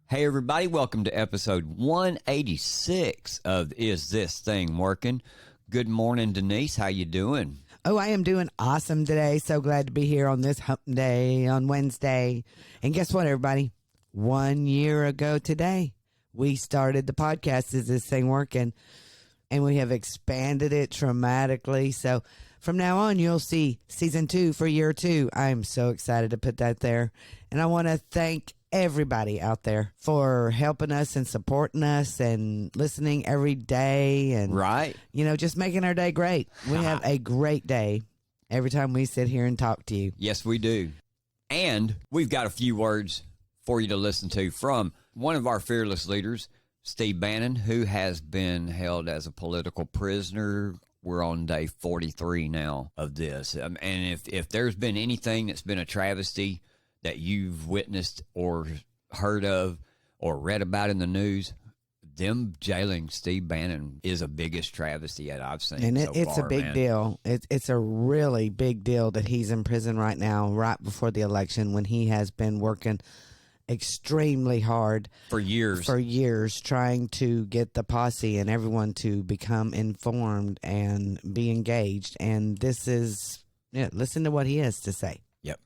Hey everybody, welcome to episode 186 of Is This Thing Working? Good morning, Denise. How you doing? Oh, I am doing awesome today. So glad to be here on this hump day on Wednesday. And guess what, everybody? 1 year ago today, we started the podcast, Is This Thing Working? And we have expanded it dramatically. So from now on, you'll see season 2 for year 2. I'm so excited to put that there. And I want to thank everybody out there for helping us and supporting us and listening every day and just making our day great. We have a great day every time we sit here and talk to you. Yes, we do. And we've got a few words for you to listen to from one of our fearless leaders, Steve Bannon, who has been held as a political prisoner. We're on day 43 now of this. And if there's been anything that's been a travesty that you've witnessed or heard of or read about in the news, them jailing Steve Bannon is the biggest travesty that I've seen. And it's a big deal. It's a really big deal that he's in prison right now, right before the election, when he has been working extremely hard for years trying to get the posse and everyone to become informed and be engaged. And this is, listen to what he has to say. Yep.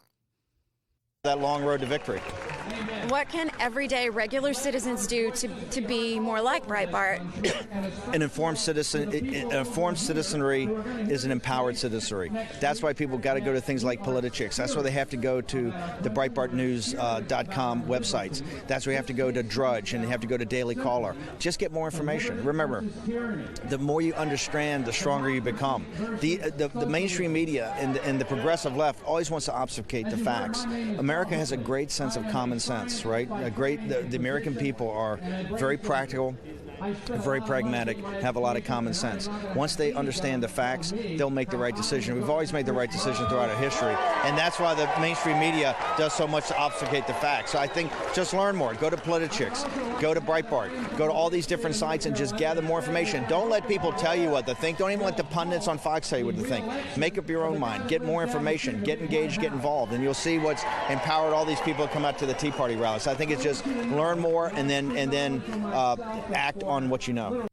That long road to victory. What can everyday regular citizens do to be more like Breitbart? An informed citizenry is an empowered citizenry. That's why people got to go to things like Politichicks. That's why they have to go to the BreitbartNews.com websites. That's why you have to go to Drudge and they have to go to Daily Caller. Just get more information. Remember, the more you understand, the stronger you become. The mainstream media and the progressive left always wants to obfuscate the facts. America has a great sense of common sense. Right? The American people are very practical, very pragmatic, have a lot of common sense. Once they understand the facts, they'll make the right decision. We've always made the right decision throughout our history, and that's why the mainstream media does so much to obfuscate the facts. So I think just learn more. Go to Politichicks, go to Breitbart, go to all these different sites and just gather more information. Don't let people tell you what to think. Don't even let the pundits on Fox tell you what to think. Make up your own mind. Get more information. Get engaged. Get involved, and you'll see what's empowered all these people to come out to the Tea Party rallies. So I think it's just learn more and then act on what you know.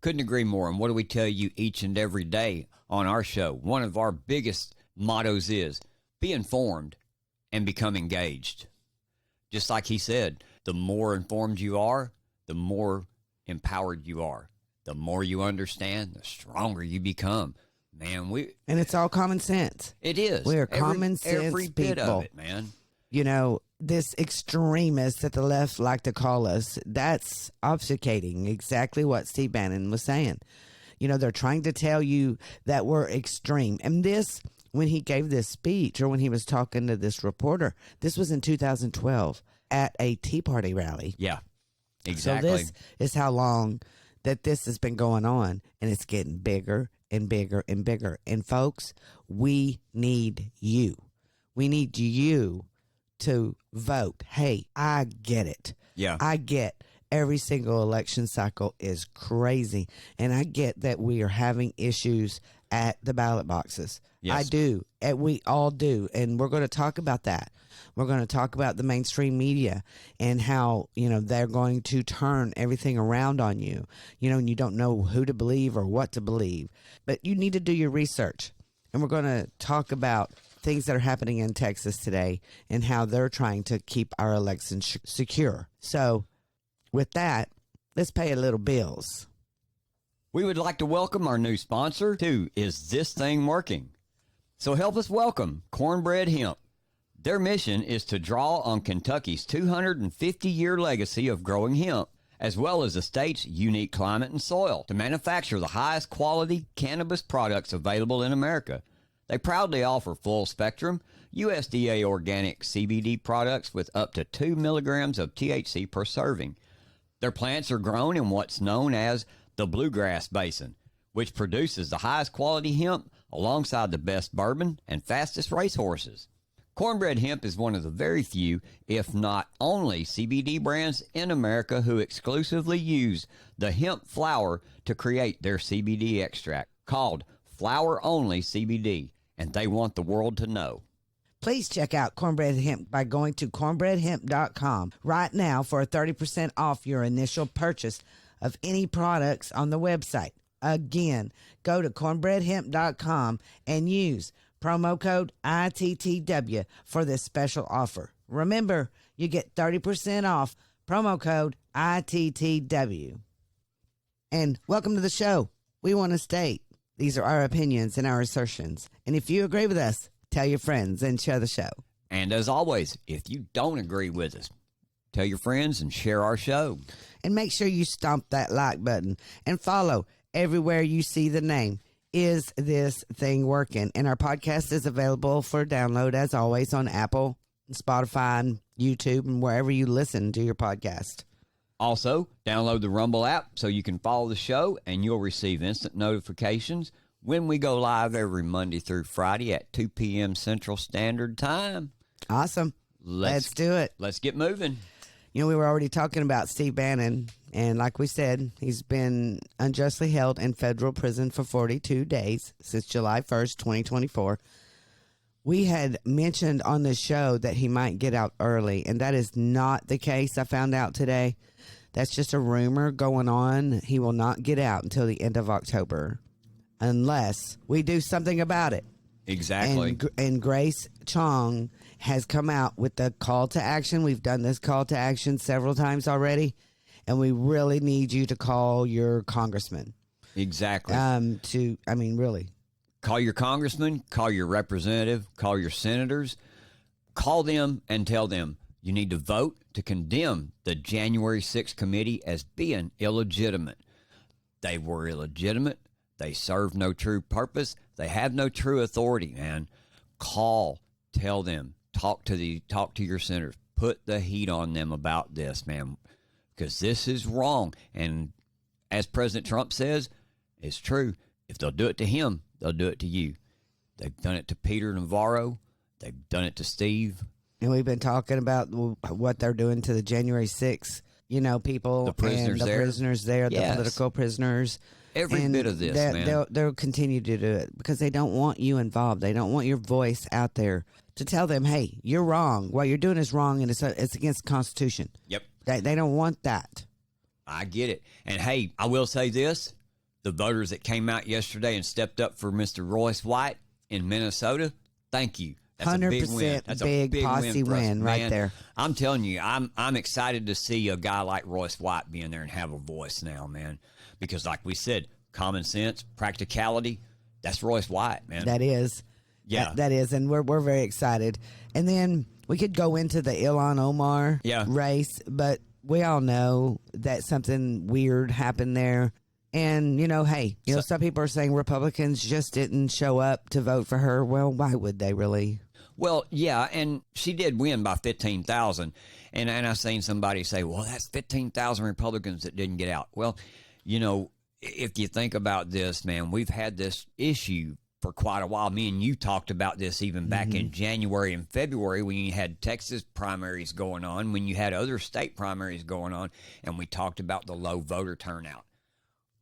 Couldn't agree more. And what do we tell you each and every day on our show? One of our biggest mottos is be informed and become engaged. Just like he said, the more informed you are, the more empowered you are. The more you understand, the stronger you become. Man, and it's all common sense. It is. We are common sense every bit people. Of it, man. You know, this extremist that the left like to call us, that's obfuscating exactly what Steve Bannon was saying. You know, they're trying to tell you that we're extreme. And this, when he gave this speech or when he was talking to this reporter, this was in 2012 at a Tea Party rally. Yeah, exactly. So this is how long that this has been going on, and it's getting bigger and bigger and bigger. And folks, we need you. We need you to vote. Hey, I get it. Yeah. I get every single election cycle is crazy. And I get that we are having issues at the ballot boxes. Yes. I do. And we all do. And we're going to talk about that. We're going to talk about the mainstream media and how, they're going to turn everything around on you, and you don't know who to believe or what to believe. But you need to do your research. And we're going to talk about things that are happening in Texas today and how they're trying to keep our elections secure. So with that, let's pay a little bills. We would like to welcome our new sponsor to Is This Thing Working? So help us welcome Cornbread Hemp. Their mission is to draw on Kentucky's 250-year legacy of growing hemp, as well as the state's unique climate and soil, to manufacture the highest quality cannabis products available in America. They proudly offer full-spectrum, USDA organic CBD products with up to 2 milligrams of THC per serving. Their plants are grown in what's known as the Bluegrass Basin, which produces the highest quality hemp alongside the best bourbon and fastest racehorses. Cornbread Hemp is one of the very few, if not only, CBD brands in America who exclusively use the hemp flower to create their CBD extract, called Flower Only CBD, and they want the world to know. Please check out Cornbread Hemp by going to cornbreadhemp.com right now for a 30% off your initial purchase of any products on the website. Again, go to cornbreadhemp.com and use promo code ITTW for this special offer. Remember, you get 30% off, promo code ITTW. And welcome to the show. We want to state these are our opinions and our assertions. And if you agree with us, tell your friends and share the show. And as always, if you don't agree with us, tell your friends and share our show. And make sure you stomp that like button and follow everywhere you see the name Is This Thing Working? And our podcast is available for download, as always, on Apple, Spotify, and YouTube, and wherever you listen to your podcast. Also, download the Rumble app so you can follow the show and you'll receive instant notifications when we go live every Monday through Friday at 2 p.m. Central Standard Time. Awesome. Let's do it. Let's get moving. You know, we were already talking about Steve Bannon, and like we said, he's been unjustly held in federal prison for 42 days since July 1st, 2024. We had mentioned on the show that he might get out early, and that is not the case. I found out today. That's just a rumor going on. He will not get out until the end of October unless we do something about it. Exactly. And Grace Chong has come out with the call to action. We've done this call to action several times already, and we really need you to call your congressman. Exactly. Really. Call your congressman, call your representative, call your senators. Call them and tell them you need to vote to condemn the January 6th committee as being illegitimate. They were illegitimate. They serve no true purpose. They have no true authority, man. Call, tell them, talk to your senators. Put the heat on them about this, man, because this is wrong. And as President Trump says, it's true. If they'll do it to him, they'll do it to you. They've done it to Peter Navarro. They've done it to Steve. And we've been talking about what they're doing to the January 6th, people, the prisoners and the there. Prisoners there, Yes. the political prisoners. Every bit of this, man. They'll continue to do it because they don't want you involved. They don't want your voice out there to tell them, hey, you're wrong. What you're doing is wrong, and it's against the Constitution. Yep. They don't want that. I get it. And, hey, I will say this. The voters that came out yesterday and stepped up for Mr. Royce White in Minnesota, thank you. That's 100% a big win. That's big a big posse win, for us. win right Man, there. I'm telling you, I'm excited to see a guy like Royce White be in there and have a voice now, man. Because like we said, common sense, practicality, that's Royce White, man. That is. Yeah. That is, and we're very excited. And then we could go into the Ilhan Omar race, but we all know that something weird happened there. And, some people are saying Republicans just didn't show up to vote for her. Well, why would they really? Well, yeah, and she did win by 15,000. And I've seen somebody say, well, that's 15,000 Republicans that didn't get out. Well, if you think about this, man, we've had this issue for quite a while. Me and you talked about this even back in January and February when you had Texas primaries going on, when you had other state primaries going on, and we talked about the low voter turnout.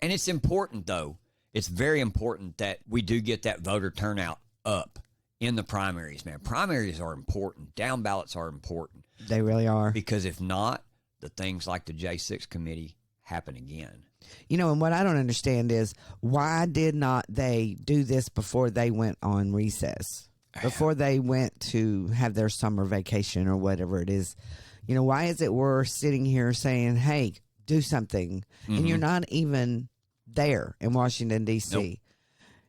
And it's important, though. It's very important that we do get that voter turnout up in the primaries, man. Primaries are important. Down ballots are important. They really are. Because if not, the things like the J6 committee happen again. And what I don't understand is why did not they do this before they went on recess? Before they went to have their summer vacation or whatever it is. Why is it we're sitting here saying, hey, do something, and you're not even there in Washington, D.C.?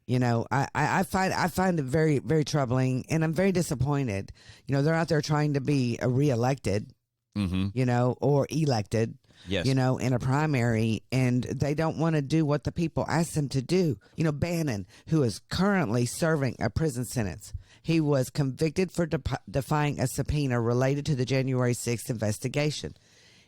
Nope. I find it very, very troubling, and I'm very disappointed. They're out there trying to be reelected, or elected, yes. in a primary, and they don't want to do what the people ask them to do. Bannon, who is currently serving a prison sentence, he was convicted for defying a subpoena related to the January 6th investigation.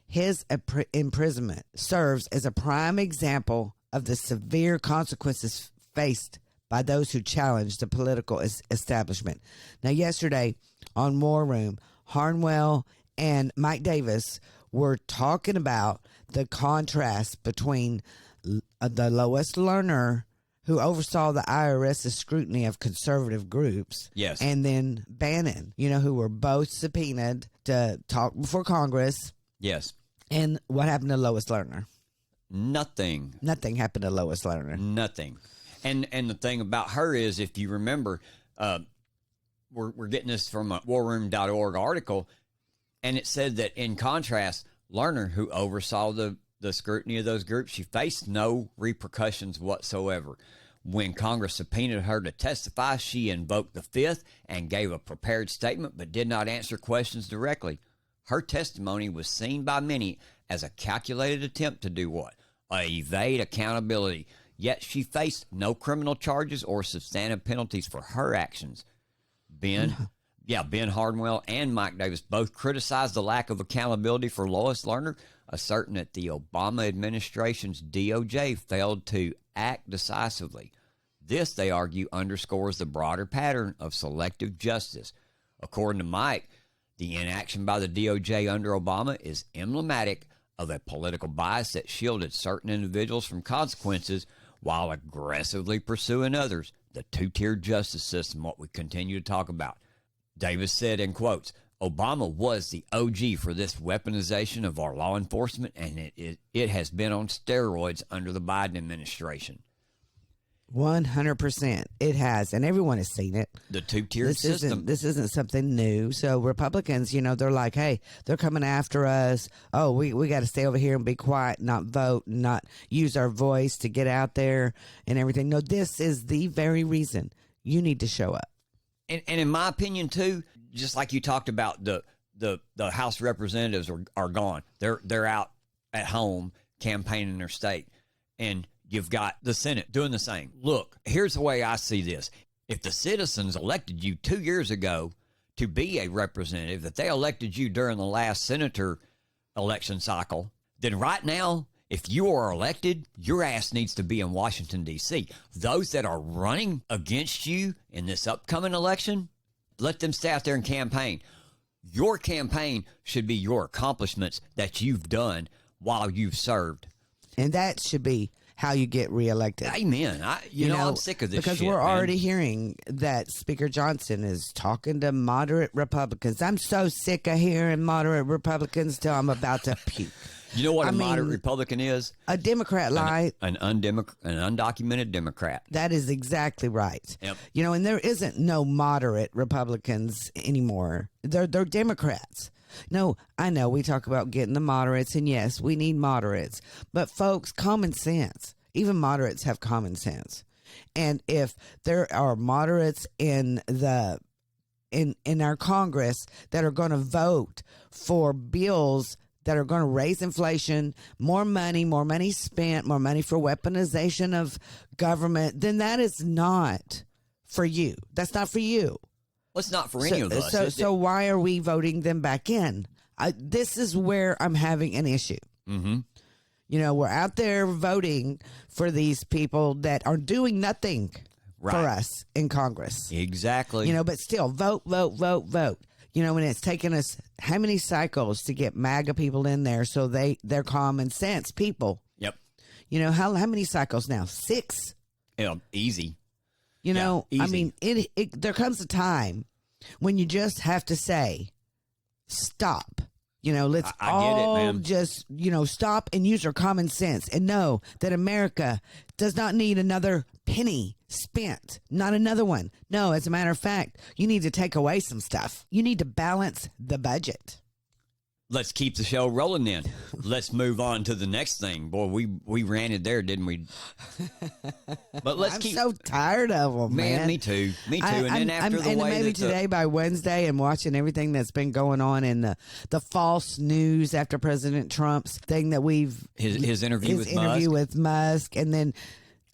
His imprisonment serves as a prime example of the severe consequences faced by those who challenge the political establishment. Now, yesterday on War Room, Harnwell and Mike Davis were talking about the contrast between the Lois Lerner, who oversaw the IRS's scrutiny of conservative groups. Yes. And then Bannon, who were both subpoenaed to talk before Congress. Yes. And what happened to Lois Lerner? Nothing. Nothing happened to Lois Lerner. Nothing. And the thing about her is, if you remember, we're getting this from a warroom.org article, and it said that in contrast, Lerner, who oversaw the scrutiny of those groups, she faced no repercussions whatsoever. When Congress subpoenaed her to testify, she invoked the Fifth and gave a prepared statement but did not answer questions directly. Her testimony was seen by many as a calculated attempt to do what? Evade accountability. Yet she faced no criminal charges or substantive penalties for her actions. Ben Hardwell and Mike Davis both criticized the lack of accountability for Lois Lerner, asserting that the Obama administration's DOJ failed to act decisively. This, they argue, underscores the broader pattern of selective justice. According to Mike, the inaction by the DOJ under Obama is emblematic of a political bias that shielded certain individuals from consequences while aggressively pursuing others. The two-tiered justice system, what we continue to talk about. Davis said, in quotes, Obama was the OG for this weaponization of our law enforcement, and it has been on steroids under the Biden administration. 100%. It has, and everyone has seen it. The two-tiered system. This isn't something new. So Republicans, they're like, hey, they're coming after us. Oh, we got to stay over here and be quiet, not vote, not use our voice to get out there and everything. No, this is the very reason you need to show up. And in my opinion, too, just like you talked about, the House representatives are gone. They're out at home campaigning their state. And you've got the Senate doing the same. Look, here's the way I see this. If the citizens elected you 2 years ago to be a representative, that they elected you during the last senator election cycle, then right now, if you are elected, your ass needs to be in Washington, D.C. Those that are running against you in this upcoming election, let them stay out there and campaign. Your campaign should be your accomplishments that you've done while you've served. And that should be how you get reelected. Amen. I'm sick of this because shit, we're man. already hearing that Speaker Johnson is talking to moderate Republicans. I'm so sick of hearing moderate Republicans till I'm about to puke. You know what moderate Republican is? A Democrat lie. An undocumented Democrat. That is exactly right. Yep. And there isn't no moderate Republicans anymore. They're Democrats. No, I know we talk about getting the moderates, and yes, we need moderates. But folks, common sense. Even moderates have common sense. And if there are moderates in our Congress that are going to vote for bills that are going to raise inflation, more money spent, more money for weaponization of government, then that is not for you. That's not for you. Well, it's not for any of us. So why are we voting them back in? This is where I'm having an issue. Mm-hmm. We're out there voting for these people that are doing nothing for us in Congress. Exactly. But still, vote. When it's taken us how many cycles to get MAGA people in there so they're common sense people. Yep. How many cycles now? 6? Yeah, easy. Easy. I mean, there comes a time when you just have to say, stop. Let's all get it, man. just, stop and use our common sense and know that America does not need another penny spent. Not another one. No, as a matter of fact, you need to take away some stuff. You need to balance the budget. Let's keep the show rolling then. Let's move on to the next thing. Boy, we ran it there, didn't we? But I'm so tired of them, man. Me too. And then after the way maybe today by Wednesday and watching everything that's been going on in the false news after President Trump's thing that his interview with Musk, and then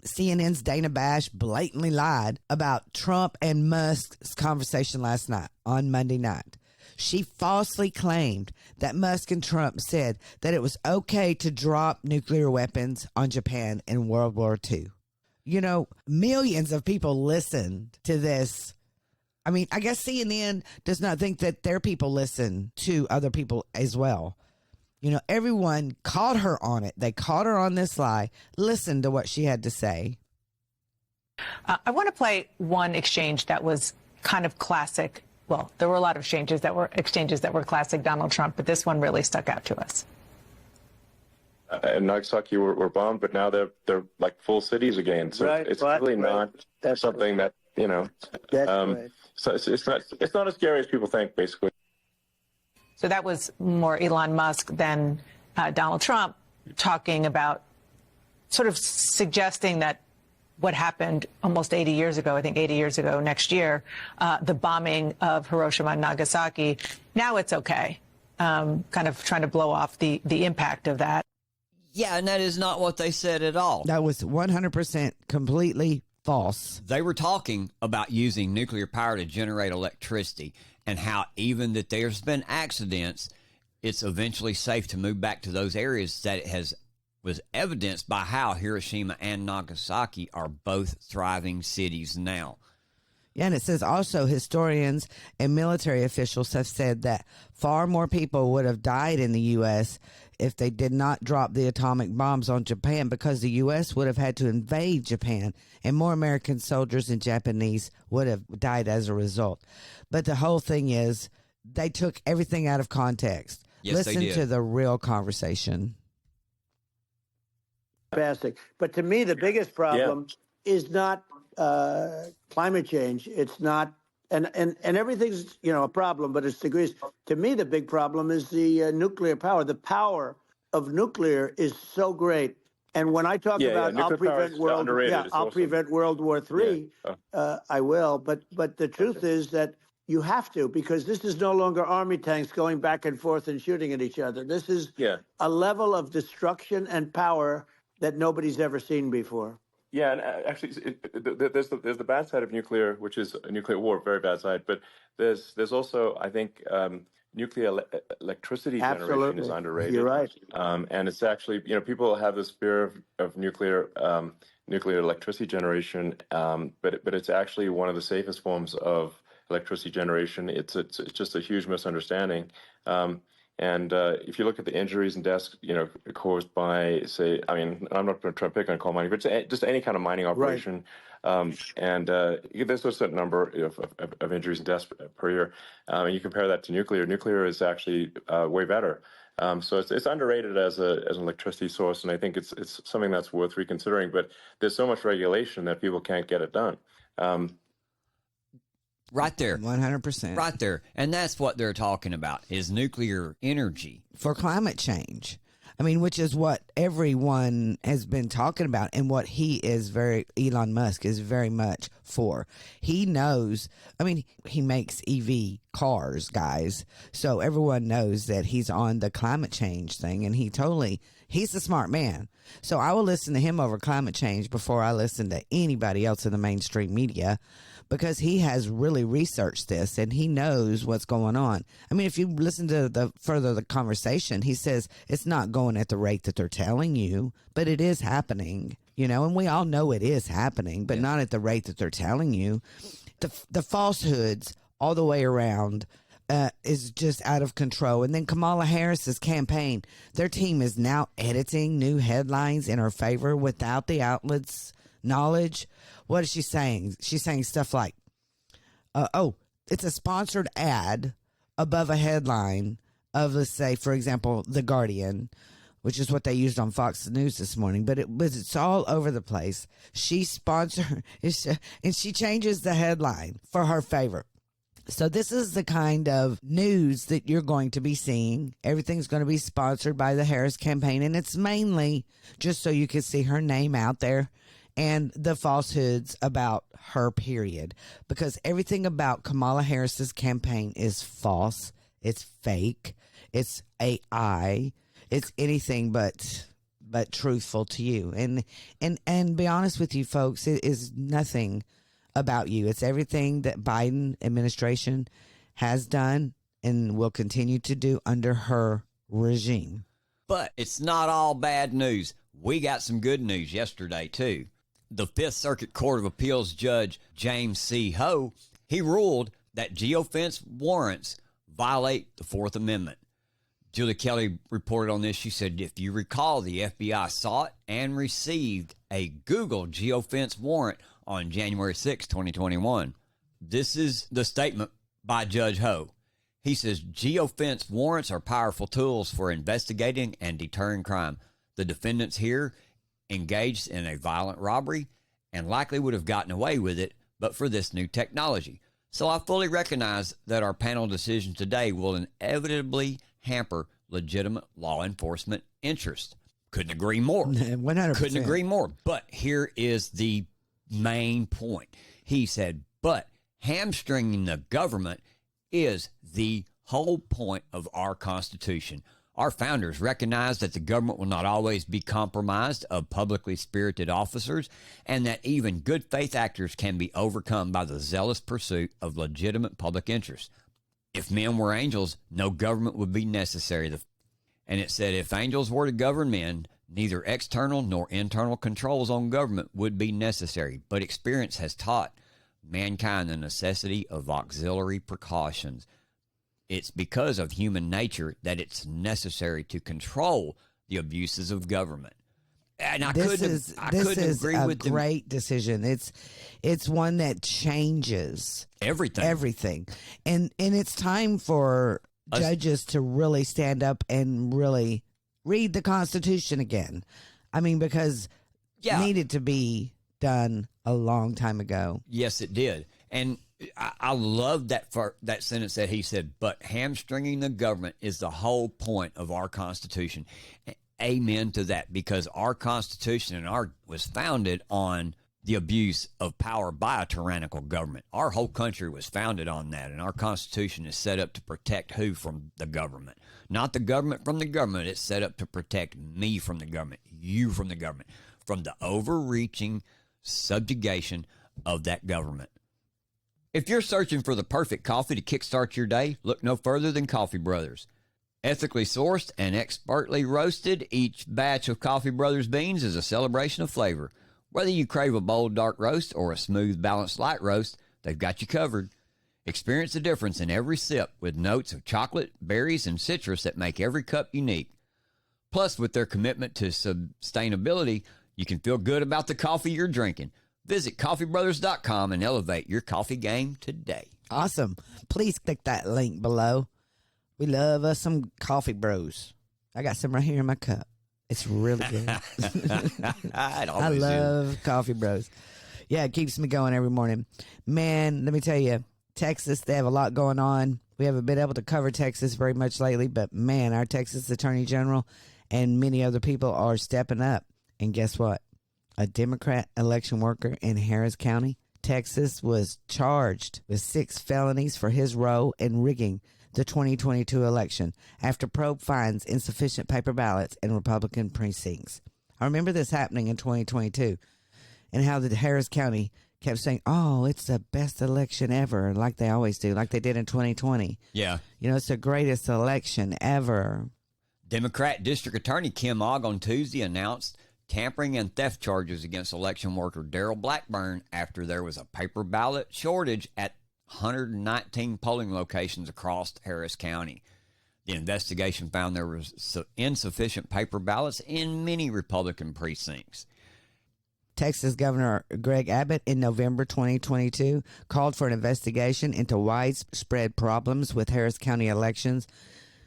CNN's Dana Bash blatantly lied about Trump and Musk's conversation last night on Monday night. She falsely claimed that Musk and Trump said that it was okay to drop nuclear weapons on Japan in World War II. Millions of people listened to this. I mean, I guess CNN does not think that their people listen to other people as well. Everyone caught her on it. They caught her on this lie, listened to what she had to say. I want to play one exchange that was kind of classic. Well, there were a lot of exchanges that were classic Donald Trump, but this one really stuck out to us. And Nagasaki were bombed, but now they're like full cities again. So Right, it's right, really right. not That's something that, you know, That's right. so it's not as scary as people think, basically. So that was more Elon Musk than Donald Trump talking about, sort of suggesting that what happened almost 80 years ago, I think 80 years ago next year, the bombing of Hiroshima and Nagasaki, now it's okay. Kind of trying to blow off the impact of that. Yeah, and that is not what they said at all. That was 100% completely false. They were talking about using nuclear power to generate electricity and how even that there's been accidents, it's eventually safe to move back to those areas that it was evidenced by how Hiroshima and Nagasaki are both thriving cities now. Yeah, and it says also historians and military officials have said that far more people would have died in the U.S. if they did not drop the atomic bombs on Japan, because the U.S. would have had to invade Japan, and more American soldiers and Japanese would have died as a result. But the whole thing is they took everything out of context. Yes, they Listen did. to the real conversation. Fantastic. But to me, the biggest problem is not climate change. It's not, and everything's, a problem, but it's degrees. To me, the big problem is the nuclear power. The power of nuclear is so great. And when I talk about I'll prevent World War III, I will. But the truth is that you have to, because this is no longer army tanks going back and forth and shooting at each other. This is a level of destruction and power that nobody's ever seen before. Yeah, and actually, there's the bad side of nuclear, which is a nuclear war, very bad side. But there's also, I think, nuclear electricity generation is underrated. You're right. And it's actually, people have this fear of nuclear electricity generation, but it's actually one of the safest forms of electricity generation. It's just a huge misunderstanding. And if you look at the injuries and deaths, caused by, say, I'm not going to try to pick on coal mining, but just any kind of mining operation. Right. And there's a certain number of injuries and deaths per year. And you compare that to nuclear. Nuclear is actually way better. So it's underrated as an electricity source, and I think it's something that's worth reconsidering. But there's so much regulation that people can't get it done. Right there. 100%. Right there. And that's what they're talking about, is nuclear energy. For climate change. Which is what everyone has been talking about, and what Elon Musk is very much for. He knows, he makes EV cars, guys. So everyone knows that he's on the climate change thing, and he's a smart man. So I will listen to him over climate change before I listen to anybody else in the mainstream media, because he has really researched this and he knows what's going on. If you listen to the conversation, he says it's not going at the rate that they're telling you, but it is happening, and we all know it is happening, but not at the rate that they're telling you. The falsehoods all the way around is just out of control. And then Kamala Harris's campaign, their team is now editing new headlines in her favor without the outlet's knowledge. What is she saying? She's saying stuff like, it's a sponsored ad above a headline of, let's say, for example, The Guardian, which is what they used on Fox News this morning, but it's all over the place. And she changes the headline for her favor. So this is the kind of news that you're going to be seeing. Everything's going to be sponsored by the Harris campaign, and it's mainly just so you can see her name out there and the falsehoods about her, period. Because everything about Kamala Harris's campaign is false. It's fake. It's AI. It's anything but truthful to you. And be honest with you, folks, it is nothing about you. It's everything that Biden administration has done and will continue to do under her regime. But it's not all bad news. We got some good news yesterday, too. The Fifth Circuit Court of Appeals Judge James C. Ho, he ruled that geofence warrants violate the Fourth Amendment. Julie Kelly reported on this. She said, if you recall, the FBI sought and received a Google geofence warrant on January 6, 2021. This is the statement by Judge Ho. He says, geofence warrants are powerful tools for investigating and deterring crime. The defendants here engaged in a violent robbery and likely would have gotten away with it but for this new technology. So I fully recognize that our panel decision today will inevitably hamper legitimate law enforcement interests. Couldn't agree more. 100%. Couldn't agree more. But here is the main point. He said, but hamstringing the government is the whole point of our Constitution. Our founders recognized that the government will not always be compromised of publicly spirited officers, and that even good faith actors can be overcome by the zealous pursuit of legitimate public interest. If men were angels, no government would be necessary. And it said, if angels were to govern men, neither external nor internal controls on government would be necessary. But experience has taught mankind the necessity of auxiliary precautions. It's because of human nature that it's necessary to control the abuses of government. And This is a great decision. It's one that changes everything. And it's time for judges to really stand up and really read the Constitution again. I mean, because it needed to be done a long time ago. Yes, it did. And I love that sentence that he said, but hamstringing the government is the whole point of our Constitution. Amen to that, because our Constitution was founded on the abuse of power by a tyrannical government. Our whole country was founded on that, and our Constitution is set up to protect who from the government? Not the government from the government. It's set up to protect me from the government, you from the government, from the overreaching subjugation of that government. If you're searching for the perfect coffee to kickstart your day, look no further than Coffee Brothers. Ethically sourced and expertly roasted, each batch of Coffee Brothers beans is a celebration of flavor. Whether you crave a bold dark roast or a smooth balanced light roast, they've got you covered. Experience the difference in every sip with notes of chocolate, berries, and citrus that make every cup unique. Plus, with their commitment to sustainability, you can feel good about the coffee you're drinking. Visit coffeebrothers.com and elevate your coffee game today. Awesome. Please click that link below. We love us some Coffee Bros. I got some right here in my cup. It's really good. I love Coffee Bros. Yeah, it keeps me going every morning. Man, let me tell you, Texas, they have a lot going on. We haven't been able to cover Texas very much lately, but man, our Texas Attorney General and many other people are stepping up. And guess what? A Democrat election worker in Harris County, Texas, was charged with 6 felonies for his role in rigging the 2022 election after probe finds insufficient paper ballots in Republican precincts. I remember this happening in 2022 and how the Harris County kept saying, oh, it's the best election ever, like they always do, like they did in 2020. Yeah. You know, it's the greatest election ever. Democrat District Attorney Kim Ogg on Tuesday announced tampering and theft charges against election worker Daryl Blackburn after there was a paper ballot shortage at 119 polling locations across Harris County. The investigation found there was insufficient paper ballots in many Republican precincts. Texas Governor Greg Abbott in November 2022 called for an investigation into widespread problems with Harris County elections.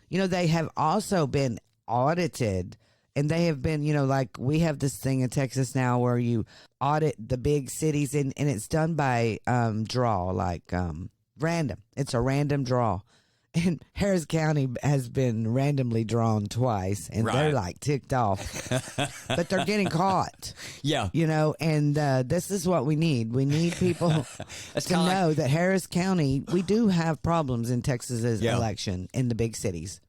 You know, they have also been audited, and they have been, you know, like we have this thing in Texas now where you audit the big cities, and it's done by draw, like random. It's a random draw. And Harris County has been randomly drawn twice, and they're like ticked off. But they're getting caught. Yeah. You know, and this is what we need. We need people to know that Harris County, we do have problems in Texas's election in the big cities.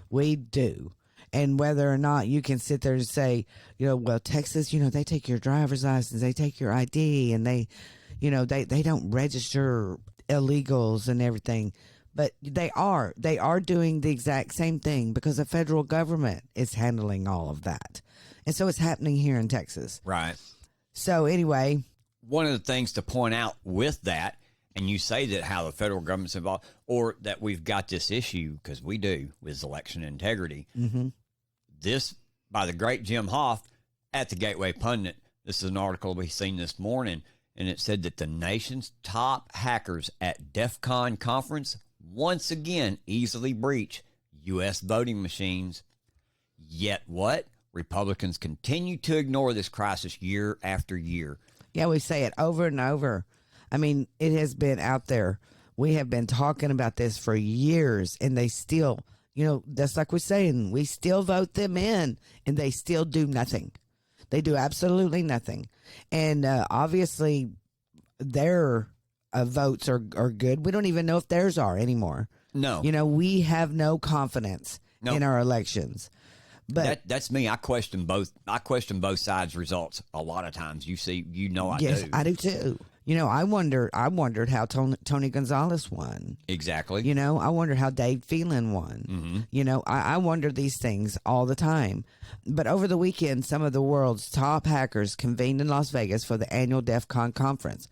We do. And whether or not you can sit there and say, you know, well, Texas, you know, they take your driver's license, they take your ID, and they, you know, they don't register illegals and everything. But they are doing the exact same thing because the federal government is handling all of that. And so it's happening here in Texas. Right. So anyway. One of the things to point out with that, and you say that how the federal government's involved, or that we've got this issue, because we do, with election integrity. Mm-hmm. This, by the great Jim Hoft at the Gateway Pundit, this is an article we've seen this morning, and it said that the nation's top hackers at DEF CON conference once again easily breach U.S. voting machines. Yet what? Republicans continue to ignore this crisis year after year. Yeah, we say it over and over. I mean, it has been out there. We have been talking about this for years, and they still, that's like we're saying, we still vote them in, and they still do nothing. They do absolutely nothing. And obviously, their votes are good. We don't even know if theirs are anymore. No. We have no confidence in our elections. But that's me. I question both sides' results a lot of times. I yes, do. I do too. I wondered how Tony Gonzalez won. Exactly. I wondered how Dave Phelan won. Mm-hmm. I wonder these things all the time. But over the weekend, some of the world's top hackers convened in Las Vegas for the annual DEF CON conference,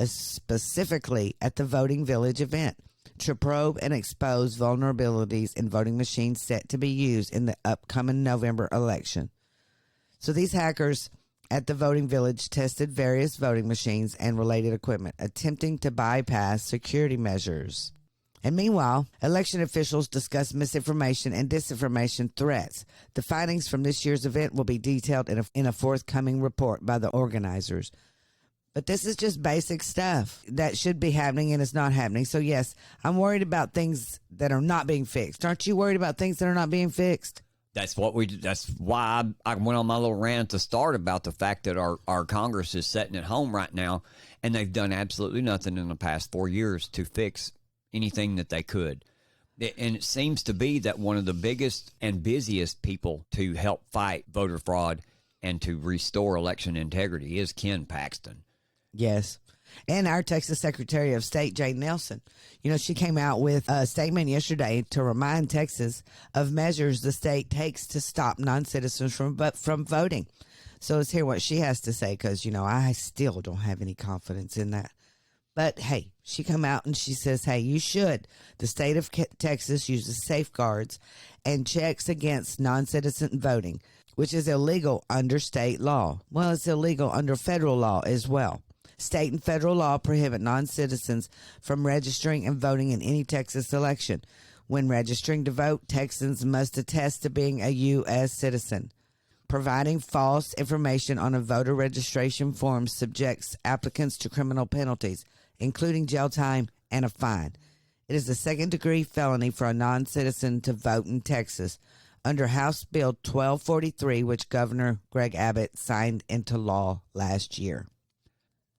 specifically at the Voting Village event, to probe and expose vulnerabilities in voting machines set to be used in the upcoming November election. So these hackers at the Voting Village tested various voting machines and related equipment, attempting to bypass security measures. And meanwhile, election officials discussed misinformation and disinformation threats. The findings from this year's event will be detailed in a forthcoming report by the organizers. But this is just basic stuff that should be happening, and it's not happening. So, yes, I'm worried about things that are not being fixed. Aren't you worried about things that are not being fixed? That's why I went on my little rant at the start about the fact that our Congress is sitting at home right now, and they've done absolutely nothing in the past 4 years to fix anything that they could. And it seems to be that one of the biggest and busiest people to help fight voter fraud and to restore election integrity is Ken Paxton. Yes. And our Texas Secretary of State, Jay Nelson, she came out with a statement yesterday to remind Texas of measures the state takes to stop non-citizens from voting. So let's hear what she has to say, because, I still don't have any confidence in that. But, hey, she come out and she says, hey, you should. The state of Texas uses safeguards and checks against non-citizen voting, which is illegal under state law. Well, it's illegal under federal law as well. State and federal law prohibit non-citizens from registering and voting in any Texas election. When registering to vote, Texans must attest to being a U.S. citizen. Providing false information on a voter registration form subjects applicants to criminal penalties, including jail time and a fine. It is a second-degree felony for a non-citizen to vote in Texas under House Bill 1243, which Governor Greg Abbott signed into law last year.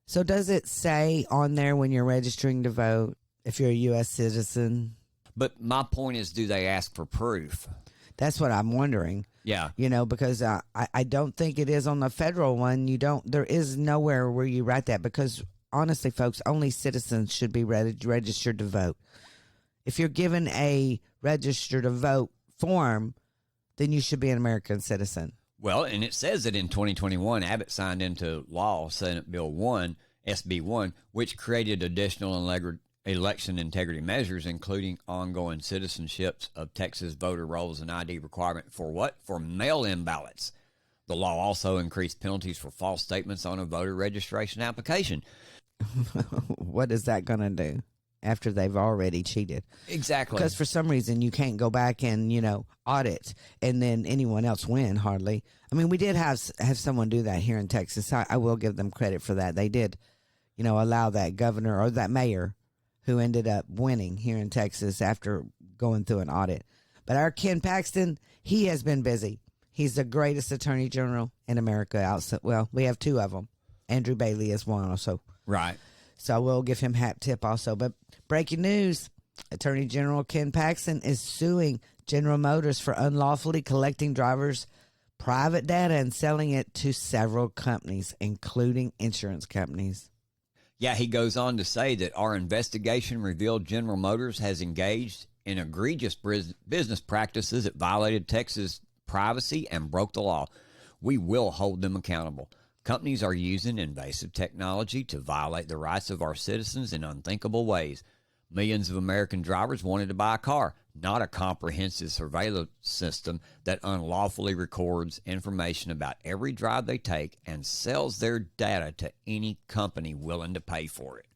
So does it say on there when you're registering to vote if you're a U.S. citizen? But my point is, do they ask for proof? That's what I'm wondering. Yeah. Because I don't think it is on the federal one. There is nowhere where you write that, because honestly, folks, only citizens should be registered to vote. If you're given a register to vote form, then you should be an American citizen. Well, and it says that in 2021, Abbott signed into law Senate Bill 1, SB 1, which created additional election integrity measures, including ongoing citizenships of Texas voter rolls and ID requirement for what? For mail-in ballots. The law also increased penalties for false statements on a voter registration application. What is that going to do after they've already cheated? Exactly. Because for some reason you can't go back and, audit and then anyone else win, hardly. I mean, we did have someone do that here in Texas. I will give them credit for that. They did, allow that governor or that mayor who ended up winning here in Texas after going through an audit. But our Ken Paxton, he has been busy. He's the greatest attorney general in America. Well, we have two of them. Andrew Bailey is one also. Right. So we'll give him hat tip also. But breaking news, Attorney General Ken Paxton is suing General Motors for unlawfully collecting drivers' private data and selling it to several companies, including insurance companies. Yeah, he goes on to say that our investigation revealed General Motors has engaged in egregious business practices that violated Texas privacy and broke the law. We will hold them accountable. Companies are using invasive technology to violate the rights of our citizens in unthinkable ways. Millions of American drivers wanted to buy a car, not a comprehensive surveillance system that unlawfully records information about every drive they take and sells their data to any company willing to pay for it.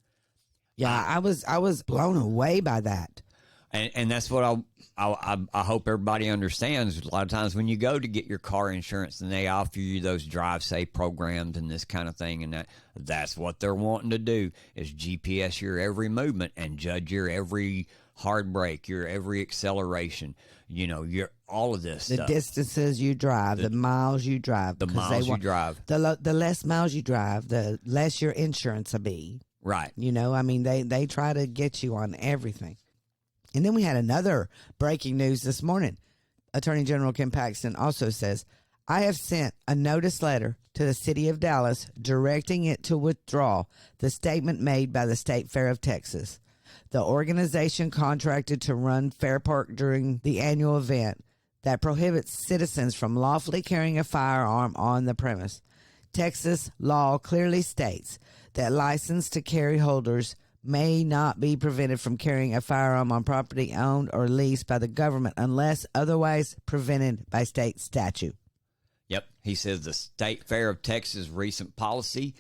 Yeah, I was blown away by that. And that's what I hope everybody understands. A lot of times when you go to get your car insurance and they offer you those drive safe programs and this kind of thing, and that's what they're wanting to do is GPS your every movement and judge your every hard brake, your every acceleration, your all of this the stuff. Distances you drive, the miles you drive. The miles you drive. The less miles you drive, the less your insurance will be. Right. They try to get you on everything. And then we had another breaking news this morning. Attorney General Ken Paxton also says, I have sent a notice letter to the city of Dallas directing it to withdraw the statement made by the State Fair of Texas. The organization contracted to run Fair Park during the annual event that prohibits citizens from lawfully carrying a firearm on the premise. Texas law clearly states that license to carry holders may not be prevented from carrying a firearm on property owned or leased by the government unless otherwise prevented by state statute. Yep. He says the State Fair of Texas' recent policy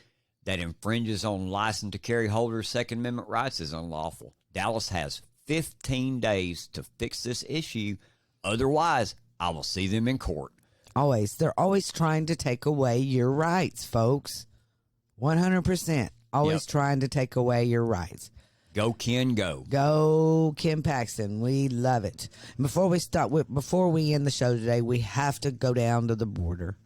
that infringes on license to carry holders' Second Amendment rights is unlawful. Dallas has 15 days to fix this issue. Otherwise, I will see them in court. Always. They're always trying to take away your rights, folks. 100%. Always trying to take away your rights. Go, Ken, go. Go, Ken Paxton. We love it. Before we end the show today, we have to go down to the border.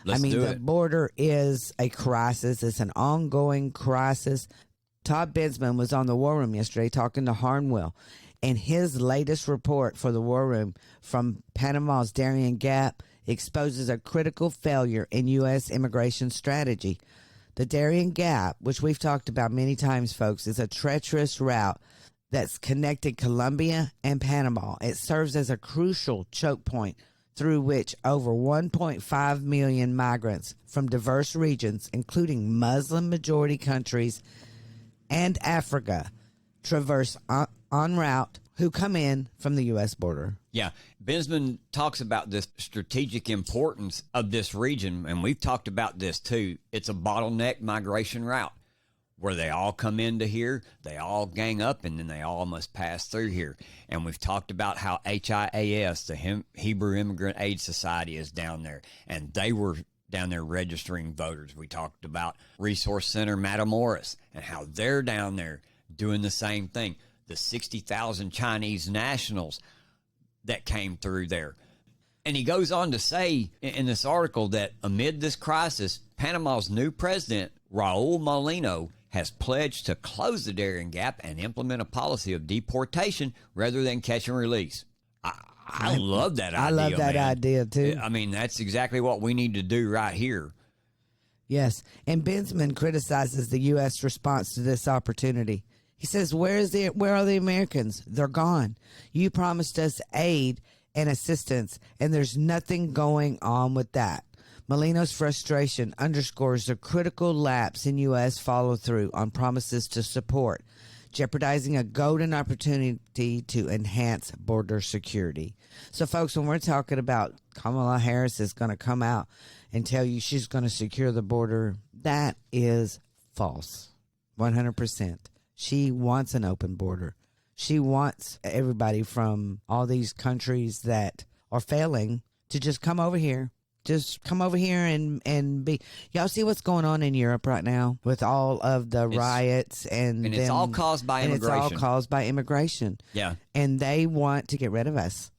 Let's do the it. border is a crisis. It's an ongoing crisis. Todd Bensman was on the War Room yesterday talking to Harnwell, and his latest report for the War Room from Panama's Darien Gap exposes a critical failure in U.S. immigration strategy. The Darien Gap, which we've talked about many times, folks, is a treacherous route that's connected Colombia and Panama. It serves as a crucial choke point through which over 1.5 million migrants from diverse regions, including Muslim-majority countries and Africa, traverse en route who come in from the U.S. border. Yeah. Bensman talks about this strategic importance of this region, and we've talked about this too. It's a bottleneck migration route where they all come into here, they all gang up, and then they all must pass through here. And we've talked about how HIAS, the Hebrew Immigrant Aid Society, is down there, and they were down there registering voters. We talked about Resource Center Matamoros and how they're down there doing the same thing. The 60,000 Chinese nationals that came through there. And he goes on to say in this article that amid this crisis, Panama's new president, Raul Molino, has pledged to close the Darien Gap and implement a policy of deportation rather than catch and release. I love that idea. I love that man. idea, too. I mean, that's exactly what we need to do right here. Yes, and Bensman criticizes the U.S. response to this opportunity. He says, where are the Americans? They're gone. You promised us aid and assistance, and there's nothing going on with that. Molino's frustration underscores the critical lapse in U.S. follow-through on promises to support, jeopardizing a golden opportunity to enhance border security. So, folks, when we're talking about Kamala Harris is going to come out and tell you she's going to secure the border, that is false, 100%. She wants an open border. She wants everybody from all these countries that are failing to just come over here. Just come over here and be. Y'all see what's going on in Europe right now with all of the riots and it's all caused by immigration. It's all caused by immigration. Yeah. And they want to get rid of us.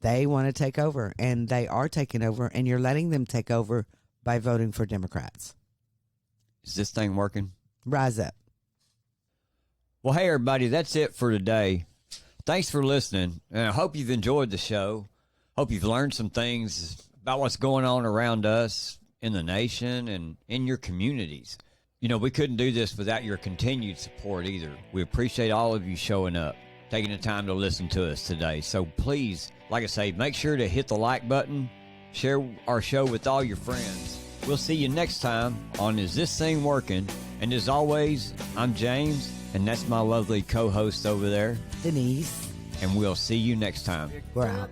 They want to take over, and they are taking over, and you're letting them take over by voting for Democrats. Is this thing working? Rise up. Well, hey, everybody, that's it for today. Thanks for listening, and I hope you've enjoyed the show. Hope you've learned some things about what's going on around us in the nation and in your communities. You know, we couldn't do this without your continued support either. We appreciate all of you showing up, taking the time to listen to us today. So please, like I say, make sure to hit the like button, share our show with all your friends. We'll see you next time on Is This Thing Working? And as always, I'm James. And that's my lovely co-host over there. Denise. And we'll see you next time. We're out.